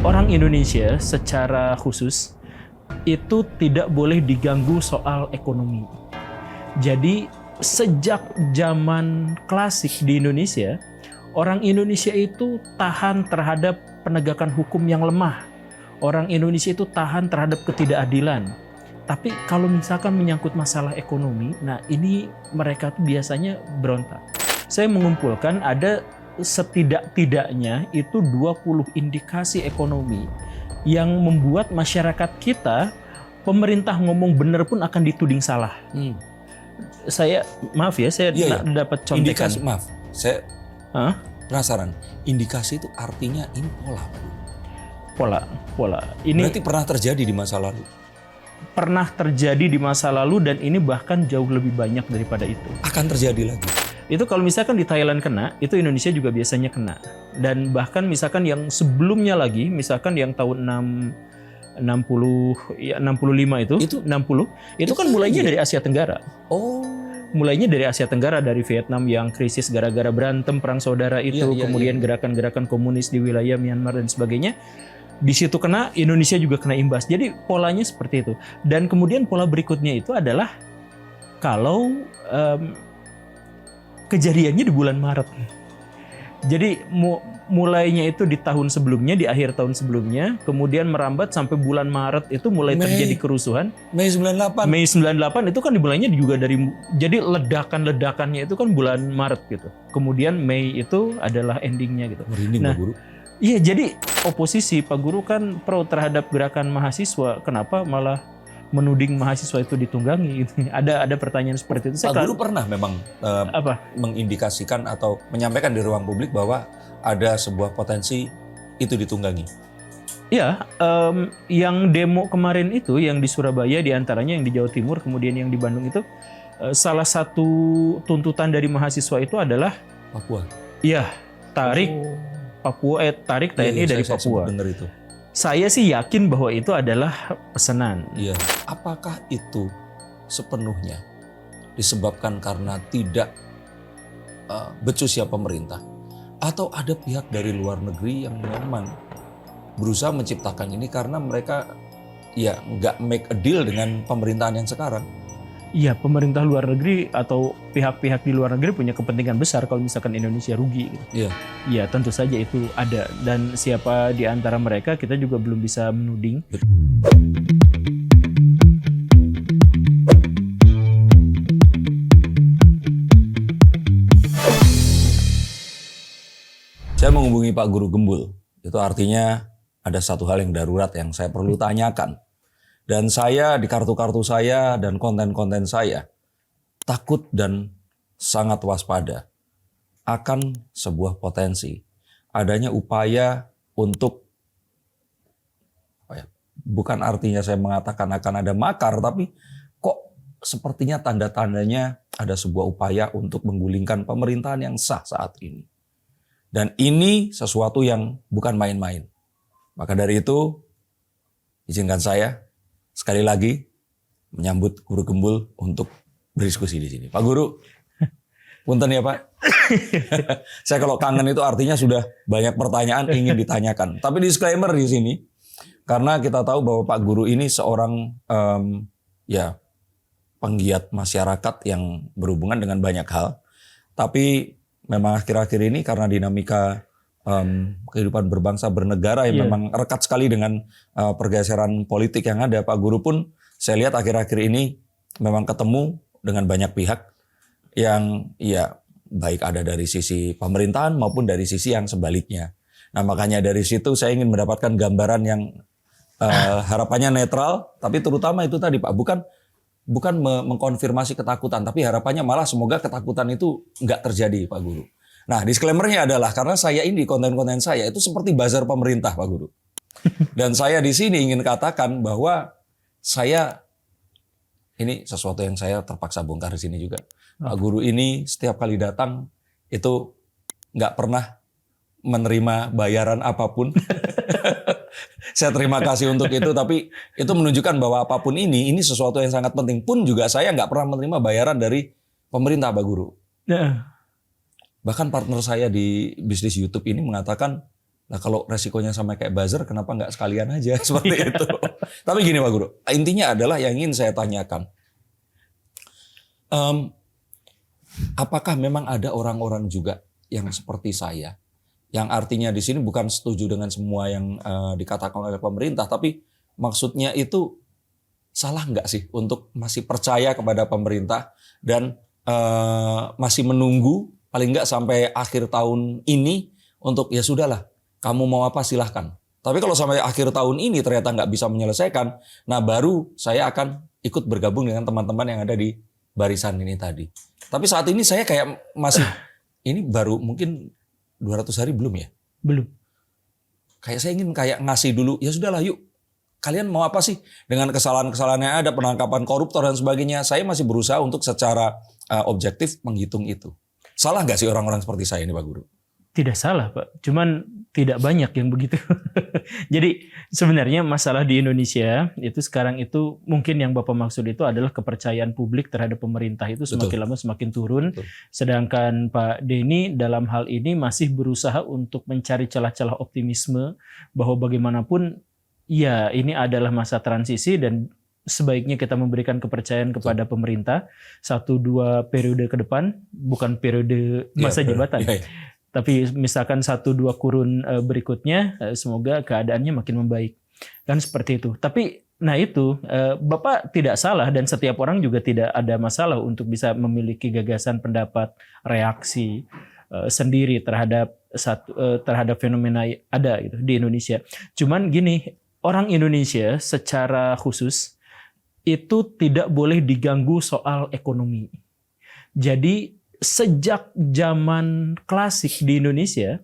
orang Indonesia secara khusus itu tidak boleh diganggu soal ekonomi. Jadi sejak zaman klasik di Indonesia, orang Indonesia itu tahan terhadap penegakan hukum yang lemah. Orang Indonesia itu tahan terhadap ketidakadilan. Tapi kalau misalkan menyangkut masalah ekonomi, nah ini mereka tuh biasanya berontak. Saya mengumpulkan ada setidak-tidaknya itu 20 indikasi ekonomi yang membuat masyarakat kita, pemerintah ngomong benar pun akan dituding salah. Saya maaf ya, saya dapat contekan. Indikasi, maaf, saya penasaran. Indikasi itu artinya ini pola. Ini berarti pernah terjadi di masa lalu. Pernah terjadi di masa lalu dan ini bahkan jauh lebih banyak daripada itu. Akan terjadi lagi. Itu kalau misalkan di Thailand kena, itu Indonesia juga biasanya kena. Dan bahkan misalkan yang sebelumnya lagi, misalkan yang tahun 65 itu 60, itu kan mulainya dari Asia Tenggara. Oh. Mulainya dari Asia Tenggara, dari Vietnam yang krisis gara-gara berantem perang saudara itu, kemudian gerakan-gerakan komunis di wilayah Myanmar dan sebagainya. Di situ kena, Indonesia juga kena imbas. Jadi polanya seperti itu. Dan kemudian pola berikutnya itu adalah kalau kejadiannya di bulan Maret. Jadi mulainya itu di tahun sebelumnya, di akhir tahun sebelumnya, kemudian merambat sampai bulan Maret itu mulai terjadi kerusuhan. Mei 98. Mei 98 itu kan dimulainya juga dari, jadi ledakannya itu kan bulan Maret gitu. Kemudian Mei itu adalah endingnya gitu. Merinding, nah, Pak Guru. Iya, jadi oposisi Pak Guru kan pro terhadap gerakan mahasiswa. Kenapa malah menuding mahasiswa itu ditunggangi? Ada pertanyaan seperti itu. Pak Guru pernah memang mengindikasikan atau menyampaikan di ruang publik bahwa ada sebuah potensi itu ditunggangi. Iya, yang demo kemarin itu, yang di Surabaya diantaranya, yang di Jawa Timur, kemudian yang di Bandung itu, salah satu tuntutan dari mahasiswa itu adalah Papua. Iya, tarik Papua, tarik TNI dari Papua. Benar itu. Saya sih yakin bahwa itu adalah pesanan. Iya. Apakah itu sepenuhnya disebabkan karena tidak becusnya pemerintah, atau ada pihak dari luar negeri yang memang berusaha menciptakan ini karena mereka ya nggak make a deal dengan pemerintahan yang sekarang? Iya, pemerintah luar negeri atau pihak-pihak di luar negeri punya kepentingan besar kalau misalkan Indonesia rugi. Gitu. Iya. Iya, tentu saja itu ada. Dan siapa di antara mereka kita juga belum bisa menuding. Saya menghubungi Pak Guru Gembul. Itu artinya ada satu hal yang darurat yang saya perlu tanyakan. Dan saya di kartu-kartu saya dan konten-konten saya takut dan sangat waspada akan sebuah potensi adanya upaya untuk, bukan artinya saya mengatakan akan ada makar, tapi kok sepertinya tanda-tandanya ada sebuah upaya untuk menggulingkan pemerintahan yang sah saat ini. Dan ini sesuatu yang bukan main-main. Maka dari itu, izinkan saya sekali lagi menyambut Guru Gembul untuk berdiskusi di sini. Pak Guru, punten ya Pak. Saya kalau kangen itu artinya sudah banyak pertanyaan ingin ditanyakan. Tapi disclaimer di sini, karena kita tahu bahwa Pak Guru ini seorang penggiat masyarakat yang berhubungan dengan banyak hal. Tapi memang akhir-akhir ini karena dinamika kehidupan berbangsa bernegara yang memang rekat sekali dengan pergeseran politik yang ada. Pak Guru pun saya lihat akhir-akhir ini memang ketemu dengan banyak pihak yang baik ada dari sisi pemerintahan maupun dari sisi yang sebaliknya. Nah makanya dari situ saya ingin mendapatkan gambaran yang harapannya netral, tapi terutama itu tadi Pak, bukan mengkonfirmasi ketakutan, tapi harapannya malah semoga ketakutan itu nggak terjadi Pak Guru. Nah, disclaimer-nya adalah karena saya ini konten-konten saya itu seperti bazar pemerintah, Pak Guru. Dan saya di sini ingin katakan bahwa saya ini sesuatu yang saya terpaksa bongkar di sini juga. Pak Guru ini setiap kali datang itu nggak pernah menerima bayaran apapun. Saya terima kasih untuk itu, tapi itu menunjukkan bahwa apapun ini sesuatu yang sangat penting. Pun juga saya nggak pernah menerima bayaran dari pemerintah, Pak Guru. Bahkan partner saya di bisnis YouTube ini mengatakan Nah kalau resikonya sama kayak buzzer, kenapa nggak sekalian aja seperti itu? Tapi gini Pak Guru, intinya adalah yang ingin saya tanyakan. Apakah memang ada orang-orang juga yang seperti saya, yang artinya di sini bukan setuju dengan semua yang dikatakan oleh pemerintah, tapi maksudnya itu salah nggak sih untuk masih percaya kepada pemerintah dan masih menunggu paling nggak sampai akhir tahun ini untuk ya sudahlah, kamu mau apa silahkan. Tapi kalau sampai akhir tahun ini ternyata nggak bisa menyelesaikan, nah baru saya akan ikut bergabung dengan teman-teman yang ada di barisan ini tadi. Tapi saat ini saya kayak masih, ini baru mungkin 200 hari belum ya? Belum. Kayak saya ingin kayak ngasih dulu, ya sudahlah yuk. Kalian mau apa sih dengan kesalahan-kesalahan yang ada, penangkapan koruptor dan sebagainya. Saya masih berusaha untuk secara objektif menghitung itu. Salah nggak sih orang-orang seperti saya ini Pak Guru? Tidak salah Pak, cuman tidak banyak yang begitu. Jadi sebenarnya masalah di Indonesia itu sekarang itu mungkin yang Bapak maksud itu adalah kepercayaan publik terhadap pemerintah itu semakin lama semakin turun. Betul. Sedangkan Pak Denny dalam hal ini masih berusaha untuk mencari celah-celah optimisme bahwa bagaimanapun ya ini adalah masa transisi dan sebaiknya kita memberikan kepercayaan kepada pemerintah 1-2 periode ke depan, bukan periode masa jabatan. Tapi misalkan 1-2 kurun berikutnya, semoga keadaannya makin membaik. Kan seperti itu. Tapi nah itu, Bapak tidak salah dan setiap orang juga tidak ada masalah untuk bisa memiliki gagasan, pendapat, reaksi sendiri terhadap terhadap fenomena ada gitu di Indonesia. Cuman gini, orang Indonesia secara khusus itu tidak boleh diganggu soal ekonomi. Jadi sejak zaman klasik di Indonesia,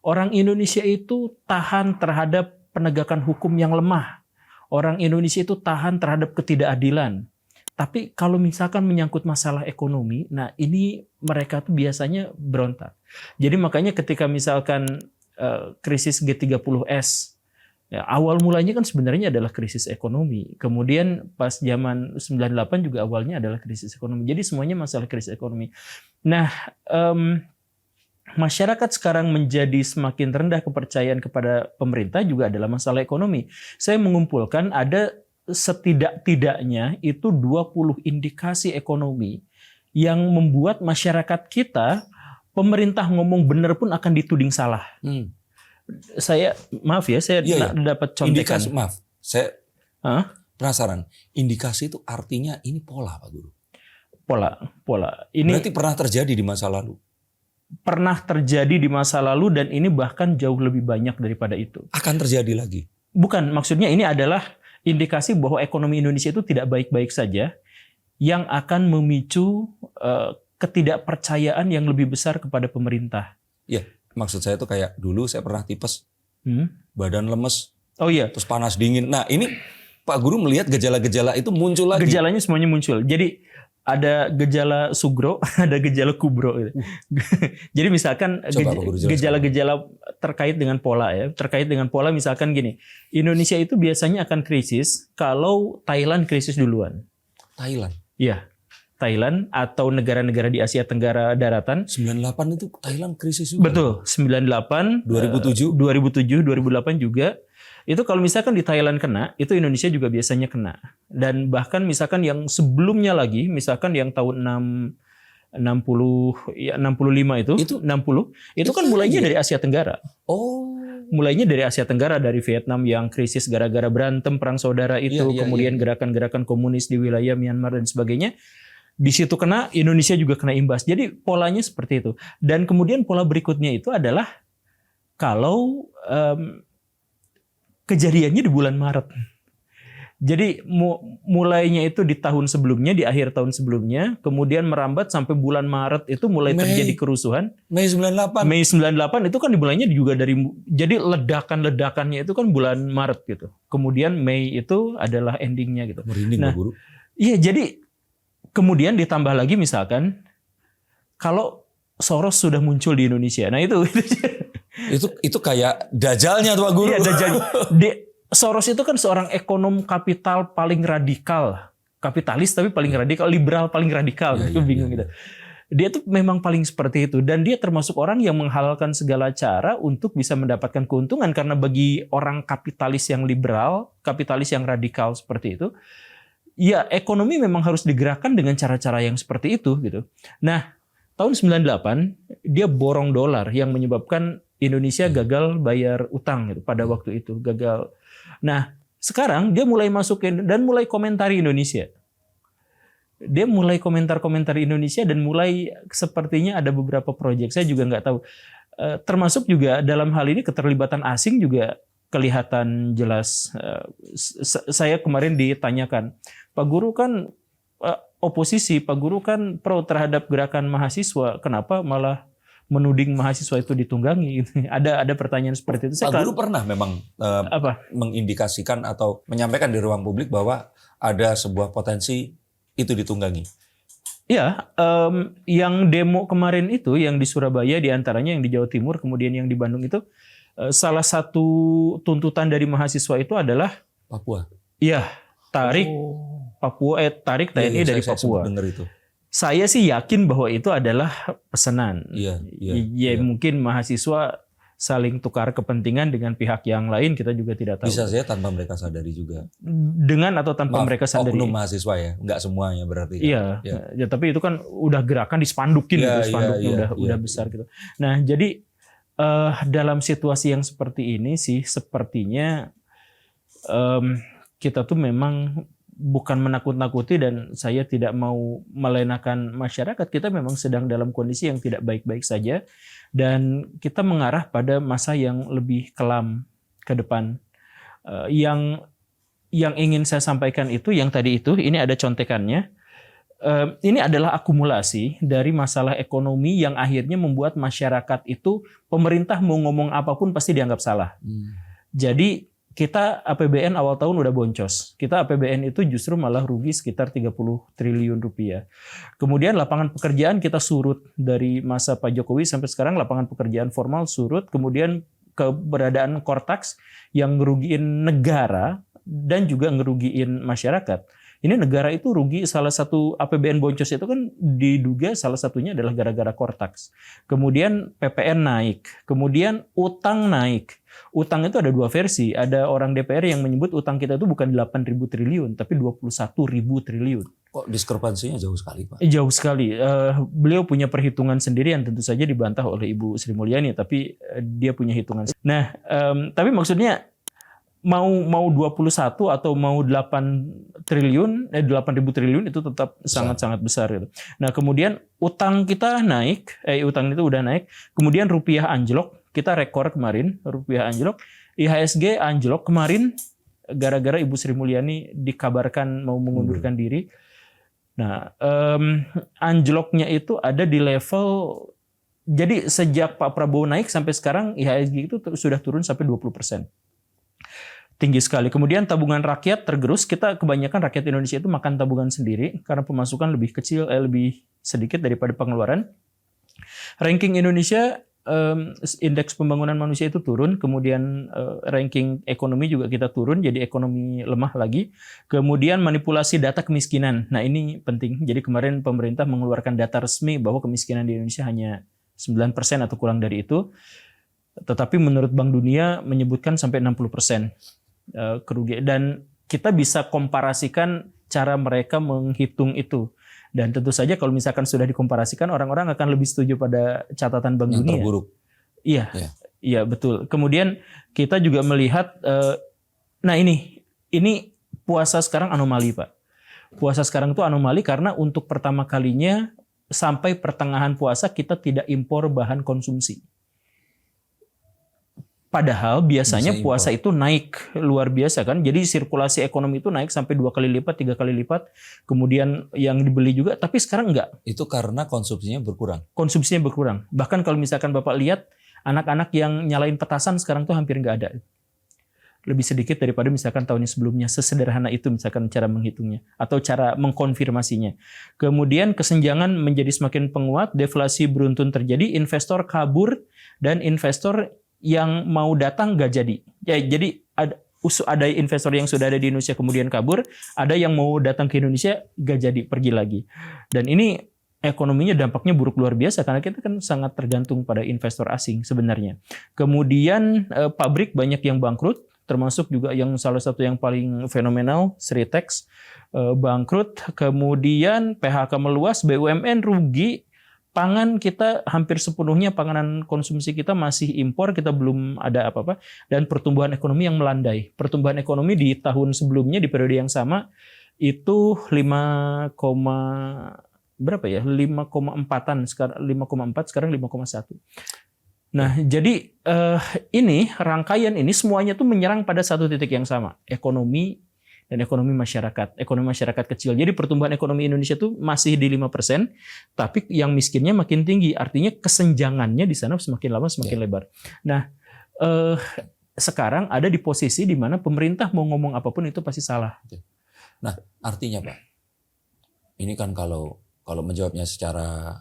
orang Indonesia itu tahan terhadap penegakan hukum yang lemah. Orang Indonesia itu tahan terhadap ketidakadilan. Tapi kalau misalkan menyangkut masalah ekonomi, nah ini mereka tuh biasanya berontak. Jadi makanya ketika misalkan krisis G30S, ya, awal mulanya kan sebenarnya adalah krisis ekonomi. Kemudian pas zaman 98 juga awalnya adalah krisis ekonomi. Jadi semuanya masalah krisis ekonomi. Nah, masyarakat sekarang menjadi semakin rendah kepercayaan kepada pemerintah juga adalah masalah ekonomi. Saya mengumpulkan ada setidak-tidaknya itu 20 indikasi ekonomi yang membuat masyarakat kita, pemerintah ngomong benar pun akan dituding salah. Saya maaf ya, saya dapat contekan. Indikasi, maaf, saya penasaran. Indikasi itu artinya ini pola, Pak Guru. Pola. Ini berarti pernah terjadi di masa lalu. Pernah terjadi di masa lalu dan ini bahkan jauh lebih banyak daripada itu. Akan terjadi lagi. Bukan, maksudnya ini adalah indikasi bahwa ekonomi Indonesia itu tidak baik-baik saja yang akan memicu ketidakpercayaan yang lebih besar kepada pemerintah. Iya. Maksud saya tuh kayak dulu saya pernah tipes, badan lemes, terus panas dingin. Nah ini Pak Guru melihat gejala-gejala itu muncul lagi. Gejalanya semuanya muncul. Jadi ada gejala sugro, ada gejala kubro. Gitu. Jadi misalkan gejala-gejala terkait dengan pola ya, terkait dengan pola misalkan gini, Indonesia itu biasanya akan krisis kalau Thailand krisis duluan. Thailand? Iya. Thailand atau negara-negara di Asia Tenggara daratan. 98 itu Thailand krisis juga. Betul, 98, 2007, 2008 juga. Itu kalau misalkan di Thailand kena, itu Indonesia juga biasanya kena. Dan bahkan misalkan yang sebelumnya lagi, misalkan yang tahun 65 itu 60, itu kan mulainya dari Asia Tenggara. Mulainya dari Asia Tenggara, dari Vietnam yang krisis gara-gara berantem perang saudara itu, kemudian gerakan-gerakan komunis di wilayah Myanmar dan sebagainya. Di situ kena, Indonesia juga kena imbas. Jadi polanya seperti itu. Dan kemudian pola berikutnya itu adalah kalau kejadiannya di bulan Maret. Jadi mulainya itu di tahun sebelumnya, di akhir tahun sebelumnya, kemudian merambat sampai bulan Maret itu mulai terjadi kerusuhan. Mei 98. Mei 98 itu kan dimulainya juga dari, jadi ledakan-ledakannya itu kan bulan Maret gitu. Kemudian Mei itu adalah endingnya gitu. Merinding, nah, Pak Guru. Iya, jadi kemudian ditambah lagi misalkan kalau Soros sudah muncul di Indonesia. Nah itu kayak dajalnya tuh Pak Guru. Iya, dajal. Soros itu kan seorang ekonom kapital paling radikal. Kapitalis tapi paling radikal, liberal paling radikal. Itu bingung gitu. Dia tuh memang paling seperti itu, dan dia termasuk orang yang menghalalkan segala cara untuk bisa mendapatkan keuntungan, karena bagi orang kapitalis yang liberal, kapitalis yang radikal seperti itu, ya ekonomi memang harus digerakkan dengan cara-cara yang seperti itu gitu. Nah, tahun 98 dia borong dolar yang menyebabkan Indonesia gagal bayar utang gitu pada waktu itu, gagal. Nah, sekarang dia mulai masukin dan mulai komentari Indonesia. Dia mulai komentar-komentar Indonesia dan mulai sepertinya ada beberapa proyek, saya juga nggak tahu. Termasuk juga dalam hal ini keterlibatan asing juga kelihatan jelas. Saya kemarin ditanyakan, Pak Guru kan oposisi, Pak Guru kan pro terhadap gerakan mahasiswa, kenapa malah menuding mahasiswa itu ditunggangi? Ada pertanyaan seperti itu. Pak Guru pernah memang mengindikasikan atau menyampaikan di ruang publik bahwa ada sebuah potensi itu ditunggangi. Ya, yang demo kemarin itu, yang di Surabaya diantaranya, yang di Jawa Timur, kemudian yang di Bandung itu, salah satu tuntutan dari mahasiswa itu adalah Papua. Iya, tarik Papua, tarik TNI dari Papua. Saya dengar itu. Saya sih yakin bahwa itu adalah pesanan. Iya. Mungkin mahasiswa saling tukar kepentingan dengan pihak yang lain, kita juga tidak tahu. Bisa saja tanpa mereka sadari juga. Dengan atau tanpa mereka sadari. Oknum mahasiswa ya, nggak semuanya berarti. Iya, ya, tapi itu kan udah gerakan disepandukin, spanduknya udah besar gitu. Nah, jadi dalam situasi yang seperti ini sih, sepertinya kita tuh memang bukan menakut-nakuti, dan saya tidak mau melenakan masyarakat. Kita memang sedang dalam kondisi yang tidak baik-baik saja, dan kita mengarah pada masa yang lebih kelam ke depan. Yang ingin saya sampaikan itu, yang tadi itu, ini ada contekannya. Ini adalah akumulasi dari masalah ekonomi yang akhirnya membuat masyarakat itu, pemerintah mau ngomong apapun pasti dianggap salah. Jadi kita APBN awal tahun udah boncos. Kita APBN itu justru malah rugi sekitar 30 triliun rupiah. Kemudian lapangan pekerjaan kita surut dari masa Pak Jokowi sampai sekarang, lapangan pekerjaan formal surut. Kemudian keberadaan Kortax yang ngerugiin negara dan juga ngerugiin masyarakat. Ini negara itu rugi, salah satu APBN boncos itu kan diduga salah satunya adalah gara-gara Kortax. Kemudian PPN naik, kemudian utang naik. Utang itu ada dua versi. Ada orang DPR yang menyebut utang kita itu bukan 8.000 triliun, tapi 21.000 triliun. Kok diskrepansinya jauh sekali, Pak? Jauh sekali. Beliau punya perhitungan sendiri yang tentu saja dibantah oleh Ibu Sri Mulyani, tapi dia punya hitungan. Nah, tapi maksudnya mau 21 atau mau 8.000 triliun itu tetap sangat-sangat besar gitu. Nah, kemudian utang kita naik, utang itu udah naik, kemudian rupiah anjlok, kita rekor kemarin, rupiah anjlok, IHSG anjlok kemarin gara-gara Ibu Sri Mulyani dikabarkan mau mengundurkan diri. Nah, anjloknya itu ada di level, jadi sejak Pak Prabowo naik sampai sekarang IHSG itu sudah turun sampai 20%. Tinggi sekali. Kemudian tabungan rakyat tergerus. Kita kebanyakan rakyat Indonesia itu makan tabungan sendiri karena pemasukan lebih kecil, lebih sedikit daripada pengeluaran. Ranking Indonesia, indeks pembangunan manusia itu turun. Kemudian ranking ekonomi juga kita turun, jadi ekonomi lemah lagi. Kemudian manipulasi data kemiskinan. Nah, ini penting. Jadi kemarin pemerintah mengeluarkan data resmi bahwa kemiskinan di Indonesia hanya 9% atau kurang dari itu. Tetapi menurut Bank Dunia menyebutkan sampai 60%. Kerugian, dan kita bisa komparasikan cara mereka menghitung itu, dan tentu saja kalau misalkan sudah dikomparasikan, orang-orang akan lebih setuju pada catatan Bank Dunia. Terburuk. Iya, betul. Kemudian kita juga melihat, nah ini puasa sekarang anomali, Pak. Puasa sekarang itu anomali karena untuk pertama kalinya sampai pertengahan puasa kita tidak impor bahan konsumsi. Padahal biasanya puasa itu naik luar biasa kan. Jadi sirkulasi ekonomi itu naik sampai 2 kali lipat, 3 kali lipat. Kemudian yang dibeli juga, tapi sekarang enggak. Itu karena konsumsinya berkurang. Konsumsinya berkurang. Bahkan kalau misalkan Bapak lihat, anak-anak yang nyalain petasan sekarang tuh hampir enggak ada. Lebih sedikit daripada misalkan tahun sebelumnya. Sesederhana itu misalkan cara menghitungnya atau cara mengkonfirmasinya. Kemudian kesenjangan menjadi semakin penguat, deflasi beruntun terjadi, investor kabur, dan investor yang mau datang nggak jadi. Ya, jadi ada investor yang sudah ada di Indonesia kemudian kabur, ada yang mau datang ke Indonesia nggak jadi, pergi lagi. Dan ini ekonominya dampaknya buruk luar biasa karena kita kan sangat tergantung pada investor asing sebenarnya. Kemudian pabrik banyak yang bangkrut, termasuk juga yang salah satu yang paling fenomenal, Sritex bangkrut. Kemudian PHK meluas, BUMN rugi, pangan kita hampir sepenuhnya panganan konsumsi kita masih impor, kita belum ada apa-apa, dan pertumbuhan ekonomi yang melandai. Pertumbuhan ekonomi di tahun sebelumnya di periode yang sama itu 5,4-an sekarang 5,4 sekarang 5,1. Nah, jadi ini rangkaian ini semuanya tuh menyerang pada satu titik yang sama, ekonomi dan ekonomi masyarakat kecil. Jadi pertumbuhan ekonomi Indonesia tuh masih di 5%, tapi yang miskinnya makin tinggi. Artinya kesenjangannya di sana semakin lama semakin lebar. Nah, sekarang ada di posisi di mana pemerintah mau ngomong apapun itu pasti salah. Nah, artinya Pak, ini kan kalau menjawabnya secara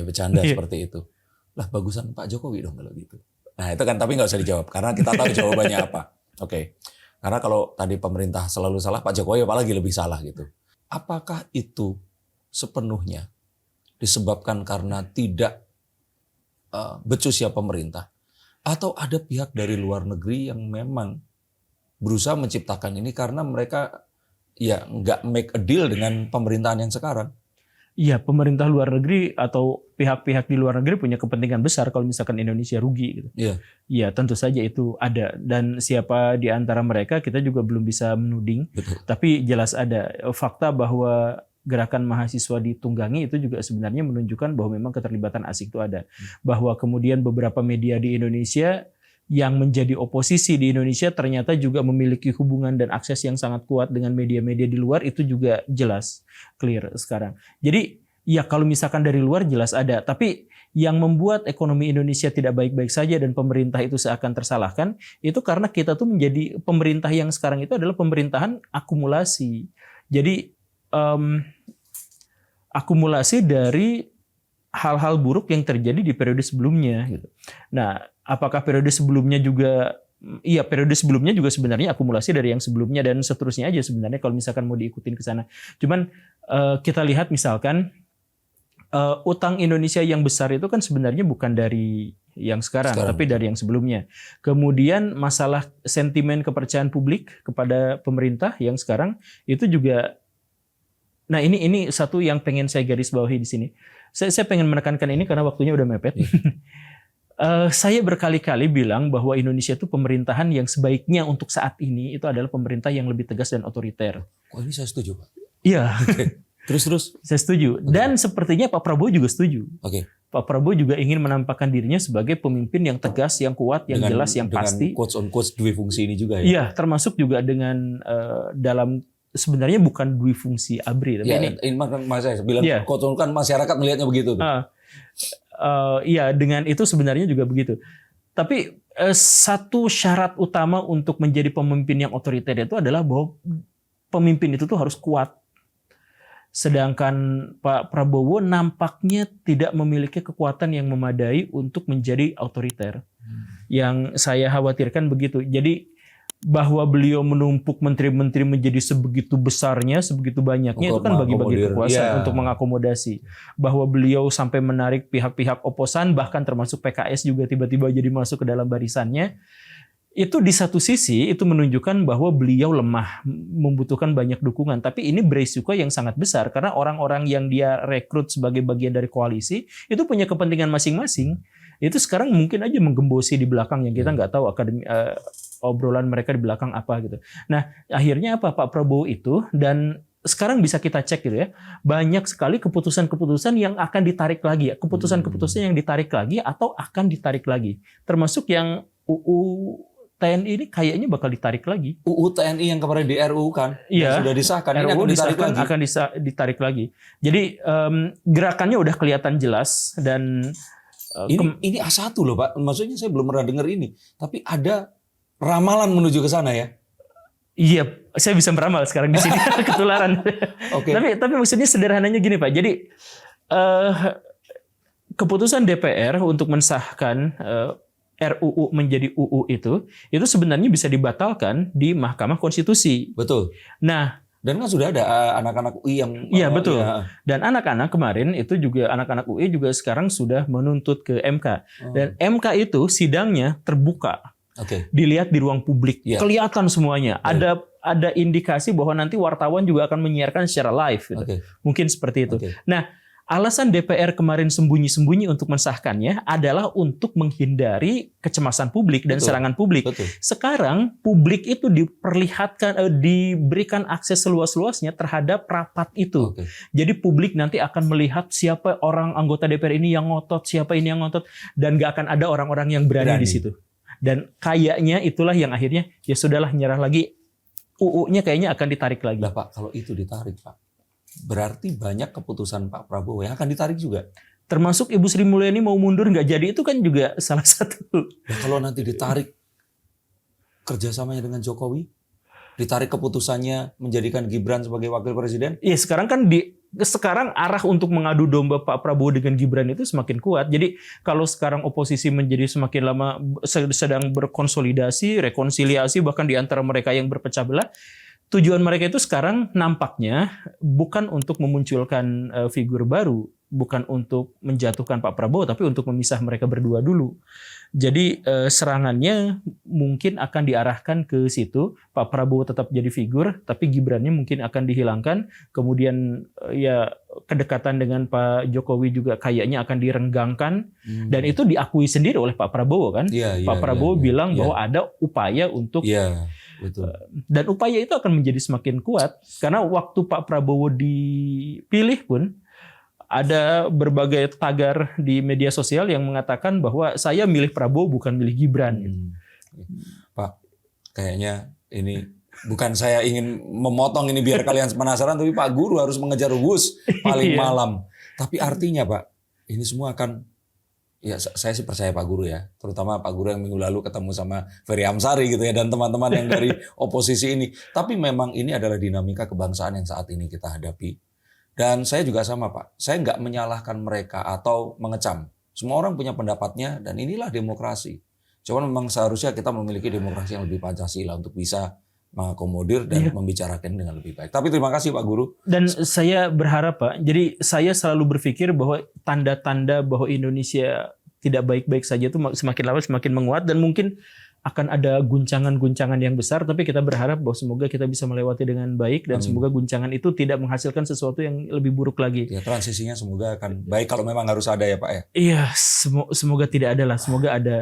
bercanda seperti itu. Lah bagusan Pak Jokowi dong kalau gitu. Nah itu kan tapi nggak usah dijawab karena kita tahu jawabannya apa. Oke. Karena kalau tadi pemerintah selalu salah, Pak Jokowi apalagi lebih salah gitu. Apakah itu sepenuhnya disebabkan karena tidak becusnya pemerintah? Atau ada pihak dari luar negeri yang memang berusaha menciptakan ini karena mereka ya nggak make a deal dengan pemerintahan yang sekarang? Iya, pemerintah luar negeri atau pihak-pihak di luar negeri punya kepentingan besar kalau misalkan Indonesia rugi gitu. Iya. Iya, tentu saja itu ada, dan siapa di antara mereka kita juga belum bisa menuding. Betul. Tapi jelas ada fakta bahwa gerakan mahasiswa ditunggangi itu juga sebenarnya menunjukkan bahwa memang keterlibatan asing itu ada. Bahwa kemudian beberapa media di Indonesia yang menjadi oposisi di Indonesia ternyata juga memiliki hubungan dan akses yang sangat kuat dengan media-media di luar, itu juga jelas clear sekarang. Jadi ya kalau misalkan dari luar jelas ada, tapi yang membuat ekonomi Indonesia tidak baik-baik saja dan pemerintah itu seakan tersalahkan, itu karena kita tuh menjadi pemerintah yang sekarang itu adalah pemerintahan akumulasi. Jadi akumulasi dari hal-hal buruk yang terjadi di periode sebelumnya gitu. Nah, apakah periode sebelumnya juga periode sebelumnya juga sebenarnya akumulasi dari yang sebelumnya dan seterusnya aja sebenarnya kalau misalkan mau diikutin ke sana. Cuman kita lihat misalkan utang Indonesia yang besar itu kan sebenarnya bukan dari yang sekarang, tapi dari yang sebelumnya. Kemudian masalah sentimen kepercayaan publik kepada pemerintah yang sekarang itu juga. Nah, ini satu yang pengen saya garis bawahi di sini. Saya pengen menekankan ini karena waktunya udah mepet. Saya berkali-kali bilang bahwa Indonesia itu pemerintahan yang sebaiknya untuk saat ini itu adalah pemerintah yang lebih tegas dan otoriter. Oh, ini saya setuju, Pak. Iya. Terus. Saya setuju. Dan sepertinya Pak Prabowo juga setuju. Oke. Pak Prabowo juga ingin menampakkan dirinya sebagai pemimpin yang tegas, yang kuat, yang jelas, yang pasti. Dengan quotes on quotes dua fungsi ini juga ya. Iya, termasuk juga dengan dalam sebenarnya bukan dui fungsi ABRI, tapi ya, ini mas saya bilang kan masyarakat melihatnya begitu. Iya, dengan itu sebenarnya juga begitu. Tapi satu syarat utama untuk menjadi pemimpin yang otoriter itu adalah bahwa pemimpin itu tuh harus kuat. Sedangkan Pak Prabowo nampaknya tidak memiliki kekuatan yang memadai untuk menjadi otoriter. Yang saya khawatirkan begitu. Jadi bahwa beliau menumpuk menteri-menteri menjadi sebegitu besarnya, sebegitu banyaknya, itu kan bagi-bagi kekuasaan untuk mengakomodasi. Bahwa beliau sampai menarik pihak-pihak oposan, bahkan termasuk PKS juga tiba-tiba jadi masuk ke dalam barisannya. Itu di satu sisi itu menunjukkan bahwa beliau lemah, membutuhkan banyak dukungan. Tapi ini beresiko yang sangat besar karena orang-orang yang dia rekrut sebagai bagian dari koalisi itu punya kepentingan masing-masing. Itu sekarang mungkin aja menggembosi di belakang yang kita nggak tahu obrolan mereka di belakang apa gitu. Nah, akhirnya apa Pak Prabowo itu, dan sekarang bisa kita cek gitu ya, banyak sekali keputusan-keputusan yang akan ditarik lagi, keputusan-keputusan yang ditarik lagi atau akan ditarik lagi, termasuk yang UU TNI ini kayaknya bakal ditarik lagi. UU TNI yang kemarin di RU kan, yang sudah disahkan, ini akan ditarik lagi. Akan ditarik lagi. Jadi gerakannya udah kelihatan jelas dan ini A1 loh Pak, maksudnya saya belum pernah dengar ini, tapi ada ramalan menuju ke sana ya. Iya, saya bisa meramal sekarang di sini ketularan. Oke. Tapi maksudnya sederhananya gini Pak. Jadi keputusan DPR untuk mensahkan RUU menjadi UU itu sebenarnya bisa dibatalkan di Mahkamah Konstitusi. Betul. Nah, Dan kan sudah ada anak-anak UI yang Iya betul. ya. Dan anak-anak kemarin itu juga anak-anak UI juga sekarang sudah menuntut ke MK. Dan MK itu sidangnya terbuka. Oke. Dilihat di ruang publik, Iya. kelihatan semuanya. Baik. Ada indikasi bahwa nanti wartawan juga akan menyiarkan secara live. Gitu. Oke. Mungkin seperti itu. Oke. Nah, alasan DPR kemarin sembunyi-sembunyi untuk mensahkannya adalah untuk menghindari kecemasan publik dan Betul. serangan publik. Betul. Sekarang publik itu diberikan akses seluas-luasnya terhadap rapat itu. Oke. Jadi publik nanti akan melihat siapa orang anggota DPR ini yang ngotot, siapa ini yang ngotot, dan gak akan ada orang-orang yang berani di situ. Dan kayaknya itulah yang akhirnya ya sudahlah nyerah lagi, UU-nya kayaknya akan ditarik lagi. Lah Pak, kalau itu ditarik Pak, berarti banyak keputusan Pak Prabowo yang akan ditarik juga. Termasuk Ibu Sri Mulyani mau mundur nggak jadi itu kan juga salah satu. Nah, kalau nanti ditarik kerjasamanya dengan Jokowi, ditarik keputusannya menjadikan Gibran sebagai wakil presiden. Iya sekarang kan sekarang arah untuk mengadu domba Pak Prabowo dengan Gibran itu semakin kuat. Jadi kalau sekarang oposisi menjadi semakin lama sedang berkonsolidasi, rekonsiliasi bahkan di antara mereka yang berpecah belah, tujuan mereka itu sekarang nampaknya bukan untuk memunculkan figur baru, bukan untuk menjatuhkan Pak Prabowo, tapi untuk memisah mereka berdua dulu. Jadi serangannya mungkin akan diarahkan ke situ. Pak Prabowo tetap jadi figur, tapi Gibrannya mungkin akan dihilangkan. Kemudian ya kedekatan dengan Pak Jokowi juga kayaknya akan direnggangkan. Dan itu diakui sendiri oleh Pak Prabowo kan. Pak Prabowo bilang bahwa ada upaya untuk Betul. Dan upaya itu akan menjadi semakin kuat karena waktu Pak Prabowo dipilih pun ada berbagai tagar di media sosial yang mengatakan bahwa saya milih Prabowo bukan milih Gibran. Pak, kayaknya ini bukan saya ingin memotong ini biar kalian penasaran, tapi Pak Guru harus mengejar Wus paling malam. Tapi artinya Pak, ini semua akan, ya saya sih percaya Pak Guru ya, terutama Pak Guru yang minggu lalu ketemu sama Ferry Amsari gitu ya, dan teman-teman yang dari oposisi ini. Tapi memang ini adalah dinamika kebangsaan yang saat ini kita hadapi. Dan saya juga sama Pak, saya nggak menyalahkan mereka atau mengecam. Semua orang punya pendapatnya dan inilah demokrasi. Cuman memang seharusnya kita memiliki demokrasi yang lebih Pancasila untuk bisa mengakomodir dan membicarakan dengan lebih baik. Tapi terima kasih Pak Guru. Dan saya berharap Pak, jadi saya selalu berpikir bahwa tanda-tanda bahwa Indonesia tidak baik-baik saja itu semakin lama semakin menguat dan mungkin akan ada guncangan-guncangan yang besar, tapi kita berharap bahwa semoga kita bisa melewati dengan baik dan semoga guncangan itu tidak menghasilkan sesuatu yang lebih buruk lagi. Ya, transisinya semoga akan baik kalau memang harus ada ya Pak ya. Iya, semoga tidak ada lah. Semoga ada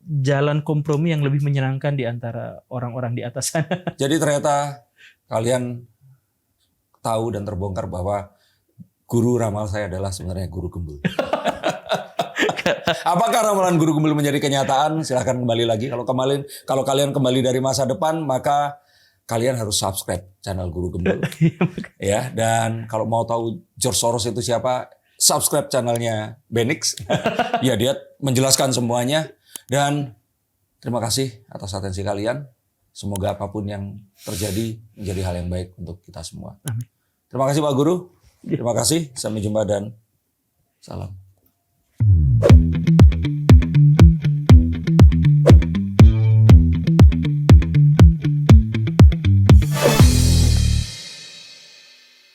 jalan kompromi yang lebih menyenangkan di antara orang-orang di atas sana. Jadi ternyata kalian tahu dan terbongkar bahwa guru ramal saya adalah sebenarnya guru gembul. Apakah ramalan guru gembul menjadi kenyataan? Silahkan kembali lagi. Kalau kalian kembali dari masa depan, maka kalian harus subscribe channel Guru Gembul. Ya, dan kalau mau tahu George Soros itu siapa, subscribe channelnya Benix. Ya, dia menjelaskan semuanya. Dan terima kasih atas atensi kalian. Semoga apapun yang terjadi menjadi hal yang baik untuk kita semua. Amin. Terima kasih Pak Guru. Terima kasih. Sampai jumpa dan salam.